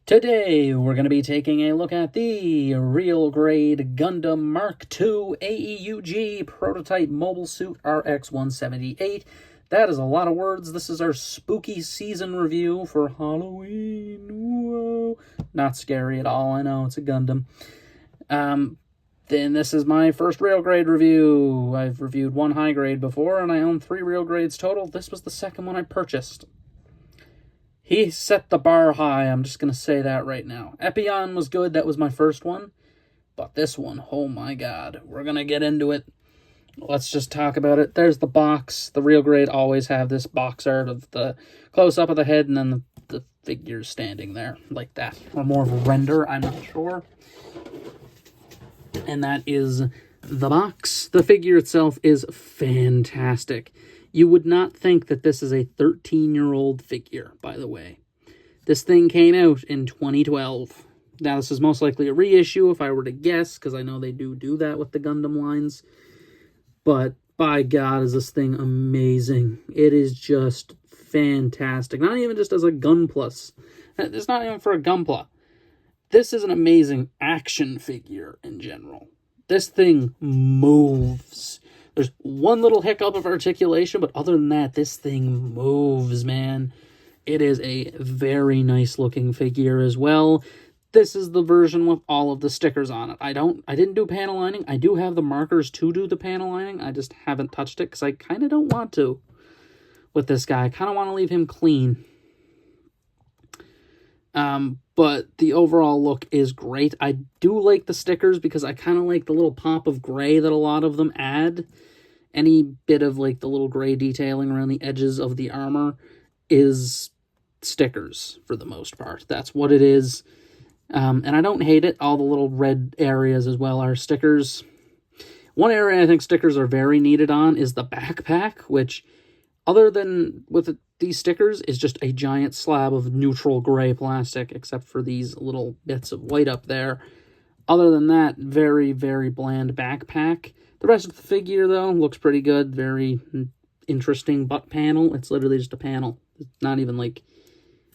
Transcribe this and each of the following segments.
Today, we're going to be taking a look at the real-grade Gundam Mark II A.E.U.G prototype mobile suit RX-178. That is a lot of words. This is our spooky season review for Halloween. Whoa. Not scary at all. I know, it's a Gundam. Then this is my first real grade review. I've reviewed one high grade before, and I own 3 real grades total. This was the second one I purchased. He set the bar high, I'm just going to say that right now. Epion was good, that was my first one. But this one, oh my god, we're going to get into it. Let's just talk about it. There's the box. The real grade always have this box art of the close-up of the head and then the figures standing there like that. Or more of a render, I'm not sure. And that is the box. The figure itself is fantastic. You would not think that this is a 13-year-old figure, by the way. This thing came out in 2012. Now, this is most likely a reissue, if I were to guess, because I know they do that with the Gundam lines. But, by God, is this thing amazing. It is just fantastic. Not even just as a Gunpla. It's not even for a Gunpla. This is an amazing action figure in general. This thing moves. There's one little hiccup of articulation, but other than that, this thing moves, man. It is a very nice-looking figure as well. This is the version with all of the stickers on it. I didn't do panel lining. I do have the markers to do the panel lining. I just haven't touched it because I kind of don't want to with this guy. I kind of want to leave him clean. But the overall look is great. I do like the stickers because I kind of like the little pop of gray that a lot of them add. Any bit of like the little gray detailing around the edges of the armor is stickers for the most part. That's what it is. And I don't hate it. All the little red areas as well are stickers. One area I think stickers are very needed on is the backpack, which other than with these stickers is just a giant slab of neutral gray plastic, except for these little bits of white up there. Other than that, very, very bland backpack. The rest of the figure, though, looks pretty good. Very interesting butt panel. It's literally just a panel. It's not even, like,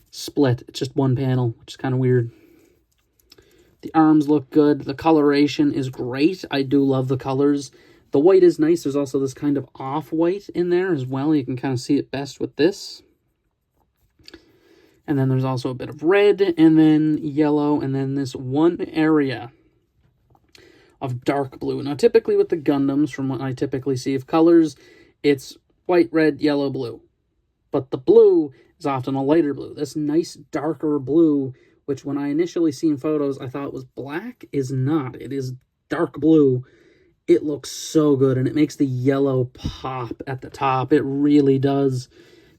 split. It's just one panel, which is kind of weird. The arms look good. The coloration is great. I do love the colors. The white is nice. There's also this kind of off-white in there as well. You can kind of see it best with this. And then there's also a bit of red, and then yellow, and then this one area of dark blue. Now, typically with the Gundams, from what I typically see of colors, it's white, red, yellow, blue. But the blue is often a lighter blue. This nice, darker blue, which when I initially seen photos I thought was black, is not. It is dark blue. It looks so good, and it makes the yellow pop at the top. It really does.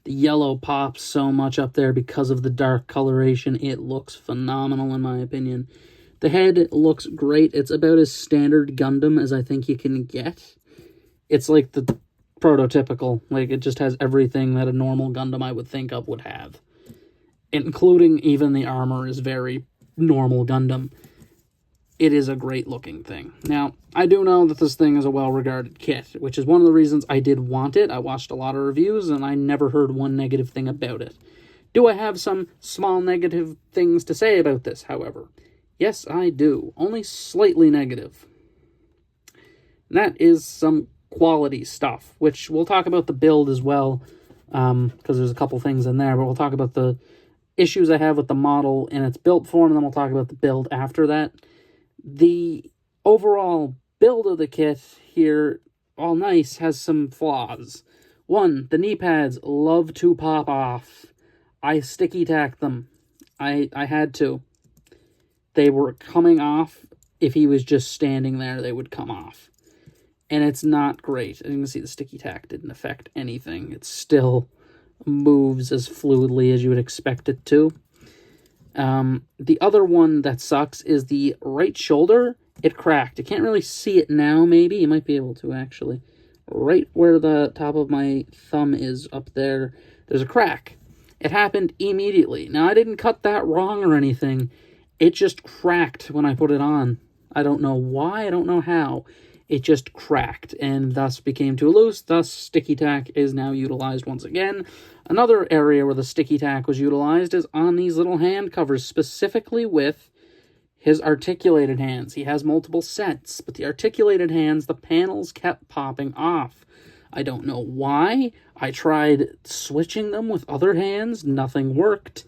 The yellow pops so much up there because of the dark coloration. It looks phenomenal, in my opinion. The head looks great. It's about as standard Gundam as I think you can get. It's like the prototypical. Like, it just has everything that a normal Gundam I would think of would have. Including even the armor is very normal Gundam. It is a great-looking thing. Now, I do know that this thing is a well-regarded kit, which is one of the reasons I did want it. I watched a lot of reviews, and I never heard one negative thing about it. Do I have some small negative things to say about this, however? Yes, I do. Only slightly negative. And that is some quality stuff, which we'll talk about the build as well, because there's a couple things in there, but we'll talk about the issues I have with the model in its built form, and then we'll talk about the build after that. The overall build of the kit here, all nice, has some flaws. One, the knee pads love to pop off. I sticky tacked them. I had to. They were coming off. If he was just standing there, they would come off. And it's not great. As you can see, the sticky tack didn't affect anything. It still moves as fluidly as you would expect it to. The other one that sucks is the right shoulder. It cracked. You can't really see it now, maybe. You might be able to, actually. Right where the top of my thumb is up there, there's a crack. It happened immediately. Now, I didn't cut that wrong or anything. It just cracked when I put it on. I don't know why. I don't know how. it just cracked and thus became too loose. Thus, sticky tack is now utilized once again. Another area where the sticky tack was utilized is on these little hand covers, specifically with his articulated hands. He has multiple sets, but the articulated hands, the panels kept popping off. I don't know why. I tried switching them with other hands. Nothing worked.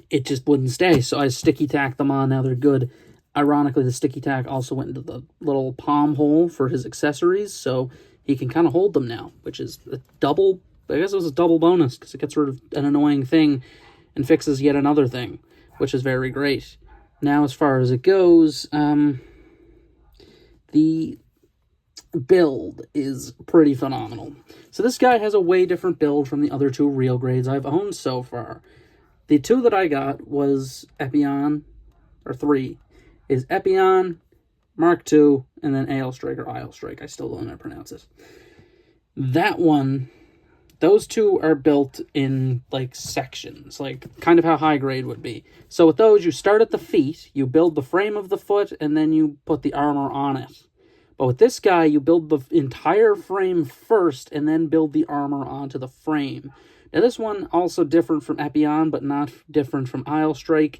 It just wouldn't stay, so I sticky tacked them on. Now they're good. Ironically, the sticky tack also went into the little palm hole for his accessories, so he can kind of hold them now, which is a double, I guess it was a double bonus, because it gets rid of an annoying thing and fixes yet another thing, which is very great. Now, as far as it goes, the build is pretty phenomenal. So this guy has a way different build from the other two real grades I've owned so far. The two that I got was Epion, or three, is Epion, Mk2, and then Eilstrike or Eilstrike. I still don't know how to pronounce it. That one, those two are built in, like, sections, like, kind of how high grade would be. So with those, you start at the feet, you build the frame of the foot, and then you put the armor on it. But with this guy, you build the entire frame first, and then build the armor onto the frame. Now, this one also different from Epion, but not different from Eilstrike.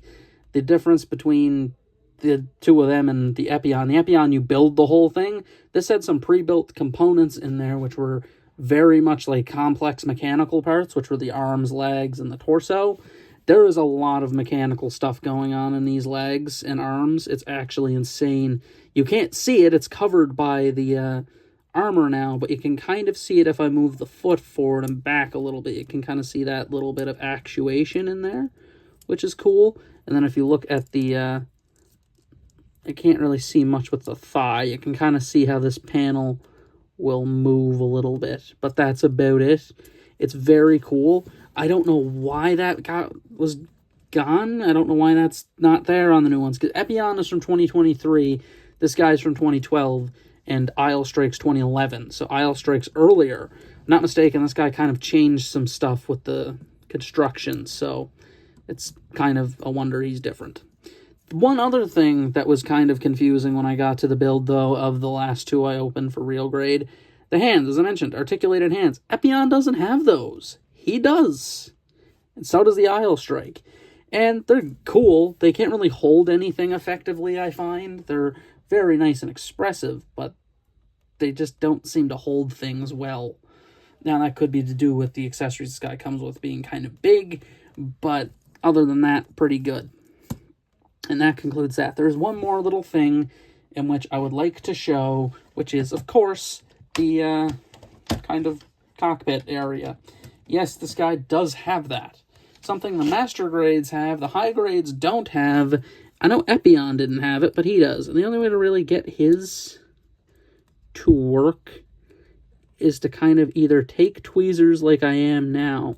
The difference between the two of them and the Epion, you build the whole thing. This had some pre-built components in there, which were very much like complex mechanical parts, which were the arms, legs, and the torso. There is a lot of mechanical stuff going on in these legs and arms. It's actually insane. You can't see it. It's covered by the armor now, but you can kind of see it if I move the foot forward and back a little bit. You can kind of see that little bit of actuation in there, which is cool. And then if you look at the, I can't really see much with the thigh. You can kind of see how this panel will move a little bit, but that's about it. It's very cool. I don't know why that was gone. I don't know why that's not there on the new ones, because Epion is from 2023, this guy's from 2012, and Eilstrike's 2011, so Eilstrike's earlier. Not mistaken, this guy kind of changed some stuff with the construction, so it's kind of a wonder he's different. One other thing that was kind of confusing when I got to the build, though, of the last two I opened for real grade, the hands, as I mentioned, articulated hands. Epion doesn't have those. He does. And so does the Eilstrike. And they're cool. They can't really hold anything effectively, I find. They're very nice and expressive, but they just don't seem to hold things well. Now, that could be to do with the accessories this guy comes with being kind of big, but other than that, pretty good. And that concludes that. There's one more little thing in which I would like to show, which is, of course, the kind of cockpit area. Yes, this guy does have that. Something the master grades have, the high grades don't have. I know Epion didn't have it, but he does. And the only way to really get his to work is to kind of either take tweezers like I am now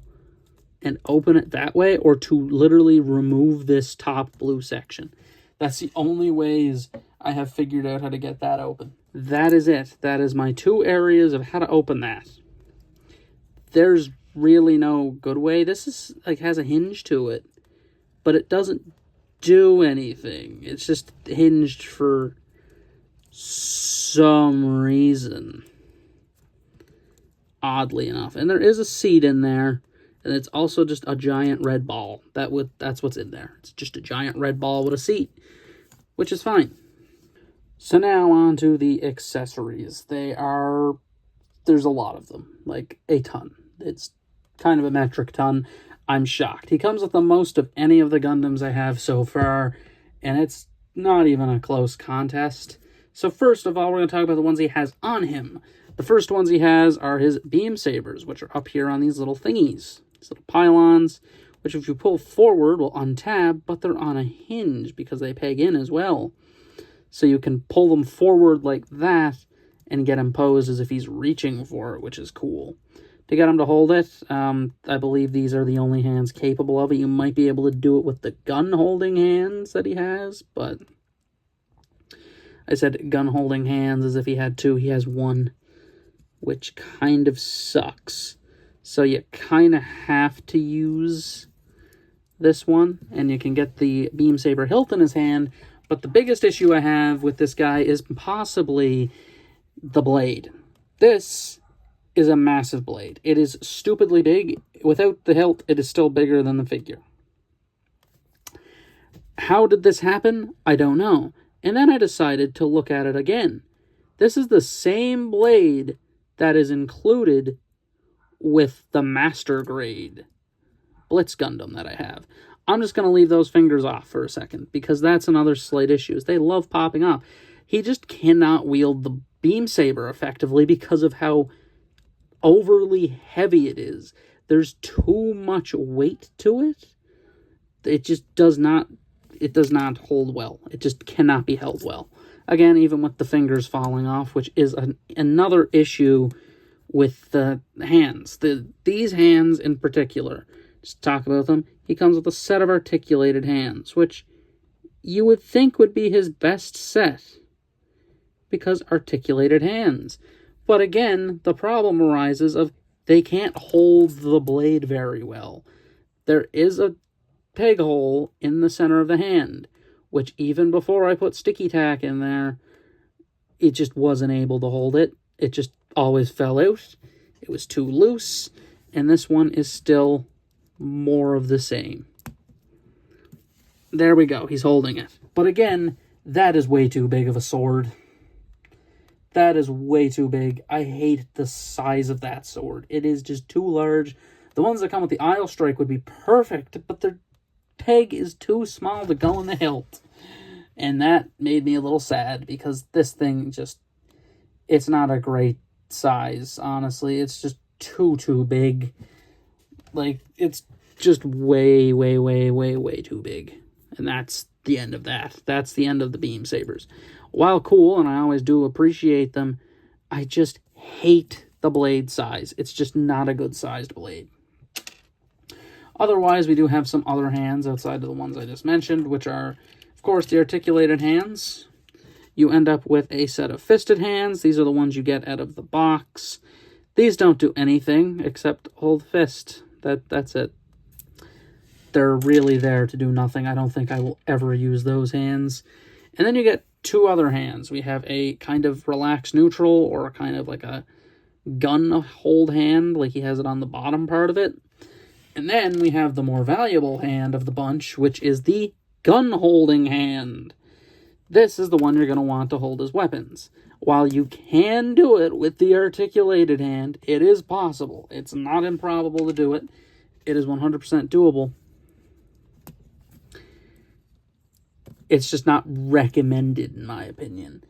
and open it that way, or to literally remove this top blue section. That's the only ways I have figured out how to get that open. That is it. That is my two areas of how to open that. There's really no good way. This is like has a hinge to it, but it doesn't do anything. It's just hinged for some reason, oddly enough. And there is a seat in there, and it's also just a giant red ball. That's what's in there. It's just a giant red ball with a seat, which is fine. So now on to the accessories. There's a lot of them, like a ton. It's kind of a metric ton. I'm shocked. He comes with the most of any of the Gundams I have so far, and it's not even a close contest. So first of all, we're going to talk about the ones he has on him. The first ones he has are his beam sabers, which are up here on these little thingies. These little pylons, which if you pull forward will untab, but they're on a hinge because they peg in as well. So you can pull them forward like that and get him posed as if he's reaching for it, which is cool. To get him to hold it, I believe these are the only hands capable of it. You might be able to do it with the gun-holding hands that he has, but I said gun-holding hands as if he had two. He has one, which kind of sucks. So you kind of have to use this one, and you can get the beam saber hilt in his hand, But the biggest issue I have with this guy is possibly the blade. This is a massive blade. It is stupidly big. Without the hilt, it is still bigger than the figure. How did this happen? I don't know. And then I decided to look at it again. This is the same blade that is included with the Master Grade Blitz Gundam that I have. I'm just going to leave those fingers off for a second, because that's another slight issue. They love popping off. He just cannot wield the beam saber effectively because of how overly heavy it is. There's too much weight to it. It just does not hold well. It just cannot be held well. Again, even with the fingers falling off, which is another issue with the hands. These hands in particular, just talk about them. He comes with a set of articulated hands, which you would think would be his best set, because articulated hands. But again, the problem arises of they can't hold the blade very well. There is a peg hole in the center of the hand, which even before I put sticky tack in there, it just wasn't able to hold it. It just always fell out. It was too loose, and this one is still more of the same. There we go, he's holding it. But again, that is way too big of a sword. That is way too big. I hate the size of that sword. It is just too large. The ones that come with the Eilt strike would be perfect, but their peg is too small to go in the hilt. And that made me a little sad, because this thing just, it's not a great size, honestly. It's just too big. Like, it's just way too big. And that's the end of that. That's the end of the beam sabers. While cool, and I always do appreciate them, I just hate the blade size. It's just not a good sized blade. Otherwise, we do have some other hands outside of the ones I just mentioned, which are, of course, the articulated hands. You end up with a set of fisted hands. These are the ones you get out of the box. These don't do anything except hold fist. That's it. They're really there to do nothing. I don't think I will ever use those hands. And then you get two other hands. We have a kind of relaxed neutral, or a kind of like a gun hold hand, like he has it on the bottom part of it. And then we have the more valuable hand of the bunch, which is the gun holding hand. This is the one you're going to want to hold his weapons. While you can do it with the articulated hand, it is possible. It's not improbable to do it. It is 100% doable. It's just not recommended, in my opinion.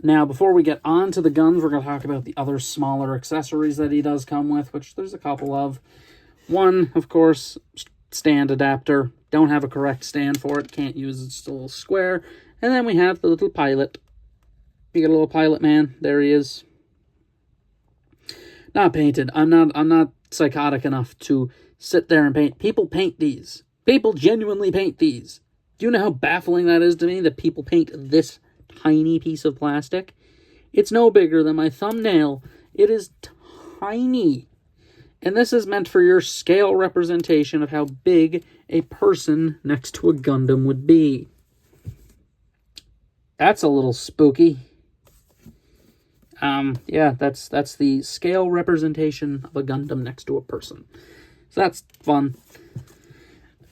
Now, before we get on to the guns, we're going to talk about the other smaller accessories that he does come with, which there's a couple of. One, of course, stand adapter. Don't have a correct stand for it. Can't use it. It's a little square. And then we have the little pilot. You get a little pilot man. There he is. Not painted. I'm not psychotic enough to sit there and paint. People paint these. People genuinely paint these. Do you know how baffling that is to me, that people paint this tiny piece of plastic? It's no bigger than my thumbnail. It is tiny. And this is meant for your scale representation of how big a person next to a Gundam would be. That's a little spooky. Yeah, that's the scale representation of a Gundam next to a person. So that's fun.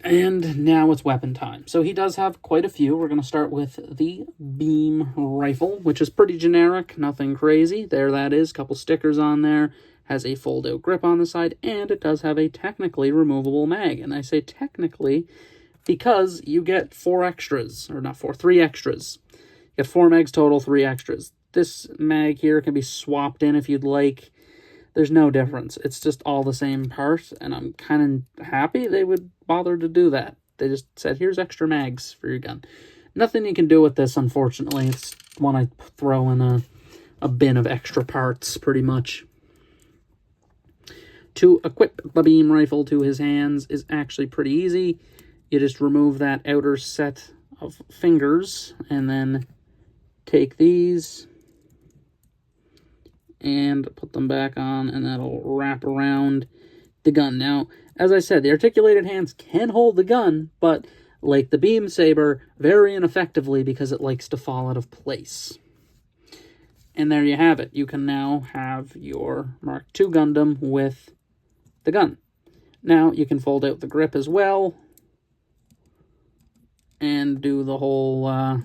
And now it's weapon time. So he does have quite a few. We're going to start with the beam rifle, which is pretty generic, nothing crazy. There that is, couple stickers on there. Has a fold-out grip on the side, and it does have a technically removable mag. And I say technically because you get 4 extras, or not 4, 3 extras. You get 4 mags total, 3 extras. This mag here can be swapped in if you'd like. There's no difference. It's just all the same part, and I'm kind of happy they would bother to do that. They just said, here's extra mags for your gun. Nothing you can do with this, unfortunately. It's one I throw in a bin of extra parts, pretty much. To equip the beam rifle to his hands is actually pretty easy. You just remove that outer set of fingers, and then take these and put them back on, and that'll wrap around the gun. Now, as I said, the articulated hands can hold the gun, but like the beam saber, very ineffectively because it likes to fall out of place. And there you have it. You can now have your Mark II Gundam with the gun. Now you can fold out the grip as well and do the whole,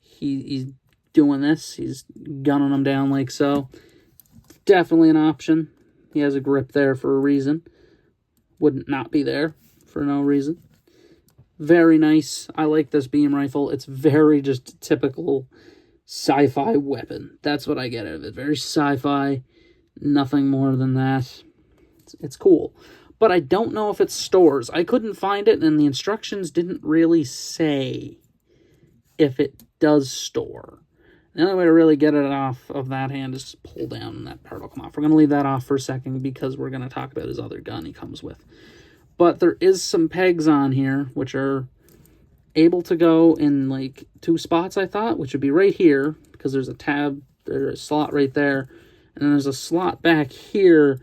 he's doing this. He's gunning them down like so. Definitely an option. He has a grip there for a reason. Wouldn't not be there for no reason. Very nice. I like this beam rifle. It's very just typical sci-fi weapon. That's what I get out of it. Very sci-fi. Nothing more than that. It's cool. But I don't know if it stores. I couldn't find it, and the instructions didn't really say if it does store. The only way to really get it off of that hand is to pull down and that part will come off. We're going to leave that off for a second because we're going to talk about his other gun he comes with. But there is some pegs on here which are able to go in like 2 spots, I thought, which would be right here because there's a tab, there's a slot right there, and then there's a slot back here,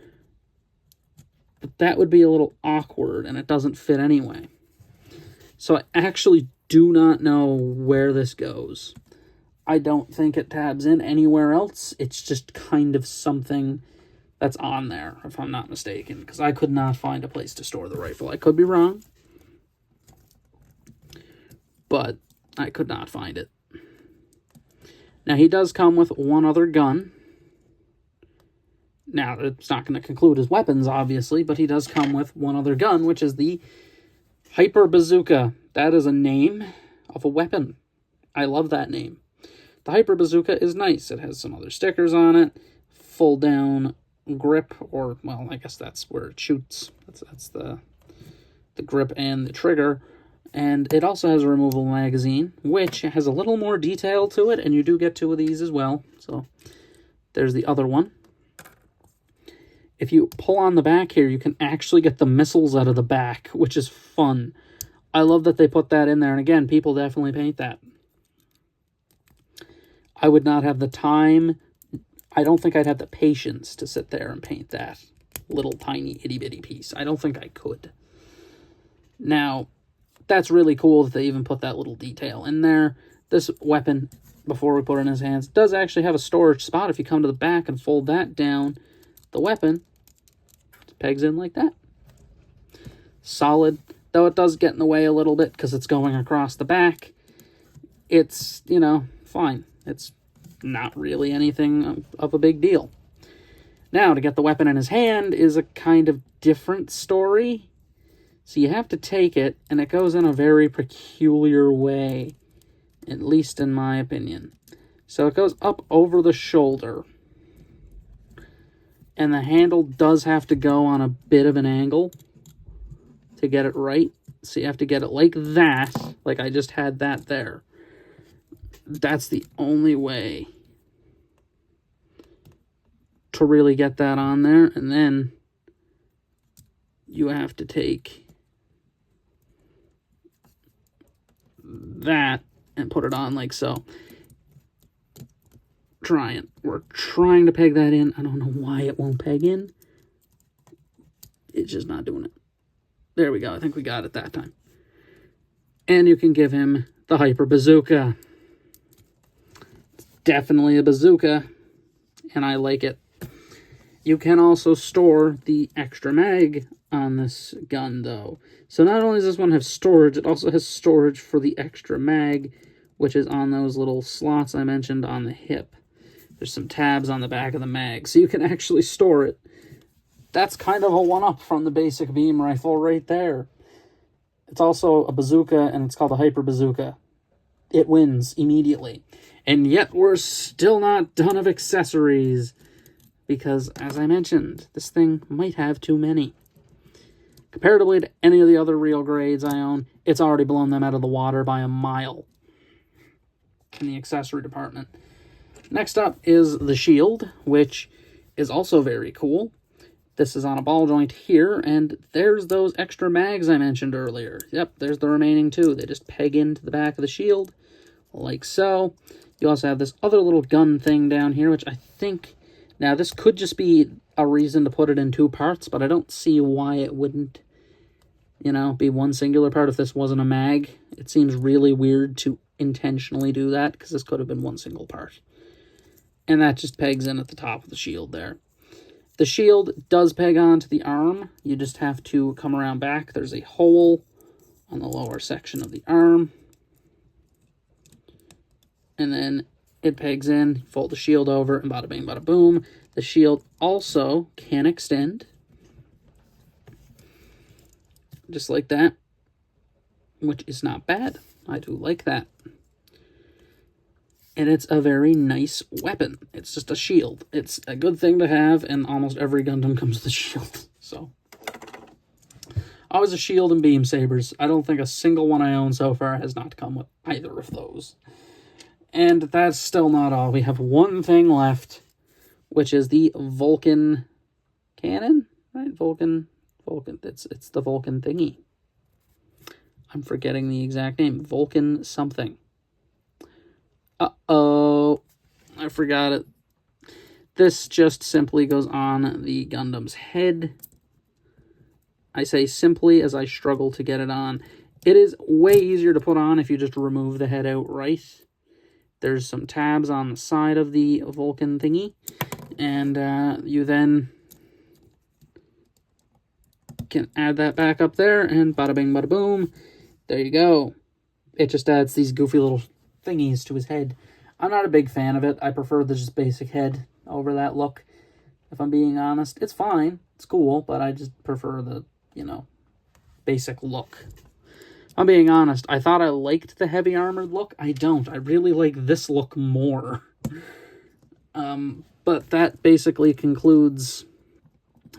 but that would be a little awkward and it doesn't fit anyway. So I actually do not know where this goes. I don't think it tabs in anywhere else. It's just kind of something that's on there, if I'm not mistaken, because I could not find a place to store the rifle. I could be wrong, but I could not find it. Now, he does come with one other gun. Now, it's not going to conclude his weapons, obviously, but he does come with one other gun, which is the Hyper Bazooka. That is a name of a weapon. I love that name. The Hyper Bazooka is nice. It has some other stickers on it. Full down grip, or, well, I guess that's where it shoots. That's the grip and the trigger. And it also has a removable magazine, which has a little more detail to it, and you do get 2 of these as well. So there's the other one. If you pull on the back here, you can actually get the missiles out of the back, which is fun. I love that they put that in there, and again, people definitely paint that. I would not have the time. I don't think I'd have the patience to sit there and paint that little tiny itty-bitty piece. I don't think I could. Now, that's really cool that they even put that little detail in there. This weapon, before we put it in his hands, does actually have a storage spot. If you come to the back and fold that down, the weapon pegs in like that. Solid, though it does get in the way a little bit because it's going across the back. It's, you know, fine. It's not really anything of a big deal. Now, to get the weapon in his hand is a kind of different story. So you have to take it, and it goes in a very peculiar way, at least in my opinion. So it goes up over the shoulder, and the handle does have to go on a bit of an angle to get it right. So you have to get it like that, like I just had that there. That's the only way to really get that on there. And then you have to take that and put it on like so. We're trying to peg that in. I don't know why it won't peg in. It's just not doing it. There we go. I think we got it that time. And you can give him the Hyper Bazooka. Definitely a bazooka, and I like it. You can also store the extra mag on this gun, though. So not only does this one have storage, it also has storage for the extra mag, which is on those little slots I mentioned on the hip. There's some tabs on the back of the mag, so you can actually store it. That's kind of a one-up from the basic beam rifle right there. It's also a bazooka, and it's called a Hyper Bazooka. It wins immediately. And yet we're still not done of accessories. Because, as I mentioned, this thing might have too many. Comparatively to any of the other real grades I own, it's already blown them out of the water by a mile in the accessory department. Next up is the shield, which is also very cool. This is on a ball joint here, and there's those extra mags I mentioned earlier. Yep, there's the remaining 2. They just peg into the back of the shield, like so. You also have this other little gun thing down here, which I think... Now, this could just be a reason to put it in 2 parts, but I don't see why it wouldn't you know, be one singular part if this wasn't a mag. It seems really weird to intentionally do that, because this could have been one single part. And that just pegs in at the top of the shield there. The shield does peg onto the arm. You just have to come around back. There's a hole on the lower section of the arm. And then it pegs in, fold the shield over, and bada bing, bada boom. The shield also can extend. Just like that. Which is not bad. I do like that. And it's a very nice weapon. It's just a shield. It's a good thing to have, and almost every Gundam comes with a shield. So, always a shield and beam sabers. I don't think a single one I own so far has not come with either of those. And that's still not all. We have one thing left, which is the Vulcan cannon, right? Vulcan. It's the Vulcan thingy. I'm forgetting the exact name. Vulcan something. Uh-oh, I forgot it. This just simply goes on the Gundam's head. I say simply as I struggle to get it on. It is way easier to put on if you just remove the head outright. There's some tabs on the side of the Vulcan thingy, and you then can add that back up there, and bada bing, bada boom. There you go. It just adds these goofy little thingies to his head. I'm not a big fan of it. I prefer the just basic head over that look, if I'm being honest. It's fine. It's cool, but I just prefer the, you know, basic look. If I'm being honest, I thought I liked the heavy armored look. I don't. I really like this look more. But that basically concludes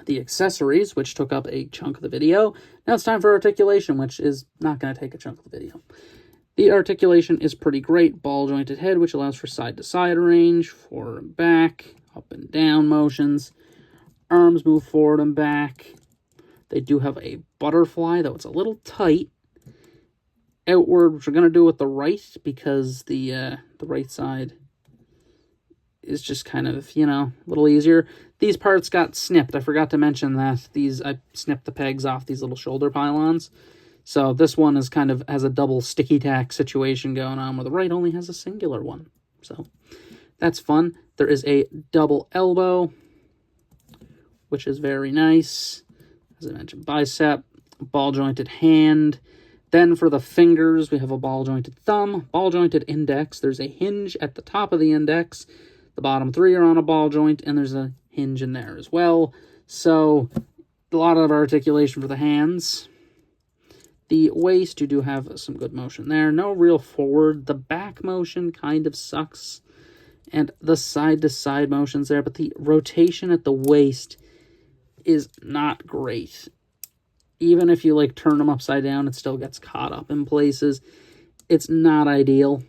the accessories, which took up a chunk of the video. Now it's time for articulation, which is not going to take a chunk of the video. The articulation is pretty great. Ball-jointed head, which allows for side-to-side range, forward and back, up and down motions. Arms move forward and back. They do have a butterfly, though it's a little tight. Outward, which we're going to do with the right, because the right side is just kind of, you know, a little easier. These parts got snipped. I forgot to mention that. I snipped the pegs off these little shoulder pylons. So this one is kind of has a double sticky tack situation going on, where the right only has a singular one. So that's fun. There is a double elbow, which is very nice. As I mentioned, bicep, ball-jointed hand. Then for the fingers, we have a ball-jointed thumb, ball-jointed index. There's a hinge at the top of the index. The bottom three are on a ball joint, and there's a hinge in there as well. So a lot of articulation for the hands. The waist, you do have some good motion there. No real forward. The back motion kind of sucks. And the side-to-side motions there. But the rotation at the waist is not great. Even if you, like, turn them upside down, it still gets caught up in places. It's not ideal.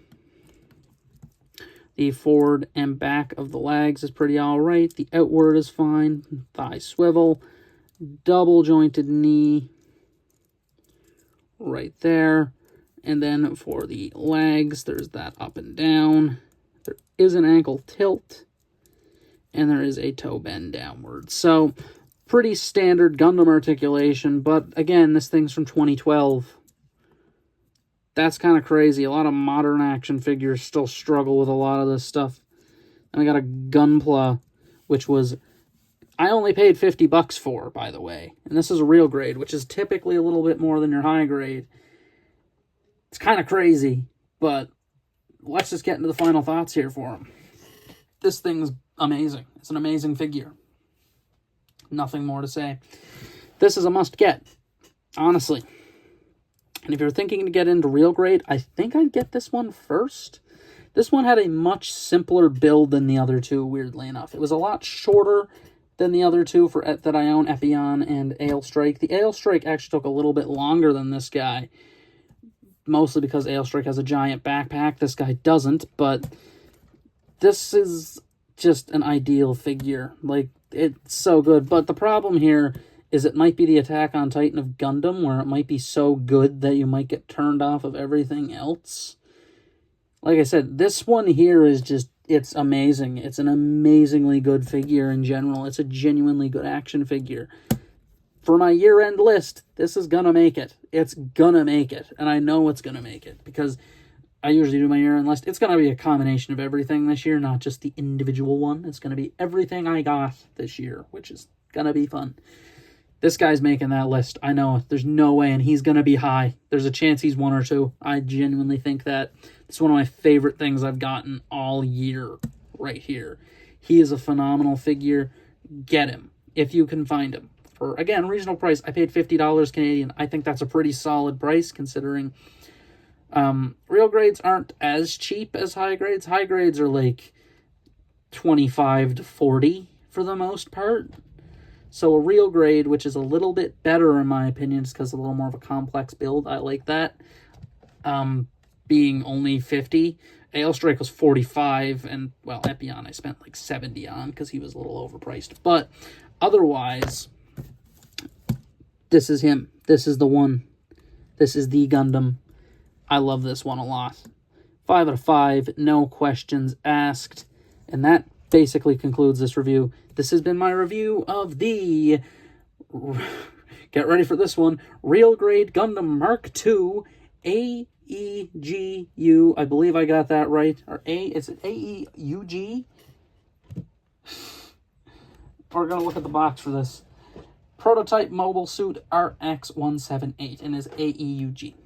The forward and back of the legs is pretty alright. The outward is fine. Thigh swivel. Double-jointed knee. Right there. And then for the legs, there's that up and down. There is an ankle tilt. And there is a toe bend downward. So, pretty standard Gundam articulation. But, again, this thing's from 2012. That's kind of crazy. A lot of modern action figures still struggle with a lot of this stuff. And I got a Gunpla, which was... I only paid $50 for, by the way. And this is a real grade, which is typically a little bit more than your high grade. It's kind of crazy, but let's just get into the final thoughts here for him. This thing's amazing. It's an amazing figure. Nothing more to say. This is a must-get, honestly. And if you're thinking to get into real grade, I think I'd get this one first. This one had a much simpler build than the other two, weirdly enough. It was a lot shorter than the other two that I own, Epyon and Eilt. The Eilt actually took a little bit longer than this guy, mostly because Eilt has a giant backpack. This guy doesn't, but this is just an ideal figure. Like, it's so good. But the problem here is it might be the Attack on Titan of Gundam, where it might be so good that you might get turned off of everything else. Like I said, this one here is just, it's amazing. It's an amazingly good figure in general. It's a genuinely good action figure. for my year-end list, this is gonna make it. It's gonna make it. And I know it's gonna make it because I usually do my year-end list. It's gonna be a combination of everything this year, not just the individual one. It's gonna be everything I got this year, which is gonna be fun. This guy's making that list. I know. There's no way, and he's gonna be high. There's a chance he's 1 or 2. I genuinely think that. It's one of my favorite things I've gotten all year right here. He is a phenomenal figure. Get him if you can find him. For, again, reasonable price. I paid $50 Canadian. I think that's a pretty solid price considering real grades aren't as cheap as high grades. High grades are like 25 to 40 for the most part. So a real grade, which is a little bit better in my opinion, just because it's a little more of a complex build. I like that. Being only 50. AL Strike was 45, and, well, Epion I spent like 70 on because he was a little overpriced. But otherwise, this is him. This is the one. This is the Gundam. I love this one a lot. 5 out of 5, no questions asked. And that basically concludes this review. This has been my review of the, get ready for this one, Real Grade Gundam Mark II A.E.G. I believe I got that right. Or is it A.E.U.G? We're going to look at the box for this. Prototype Mobile Suit RX-178 and is A.E.U.G.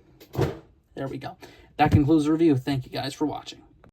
There we go. That concludes the review. Thank you guys for watching.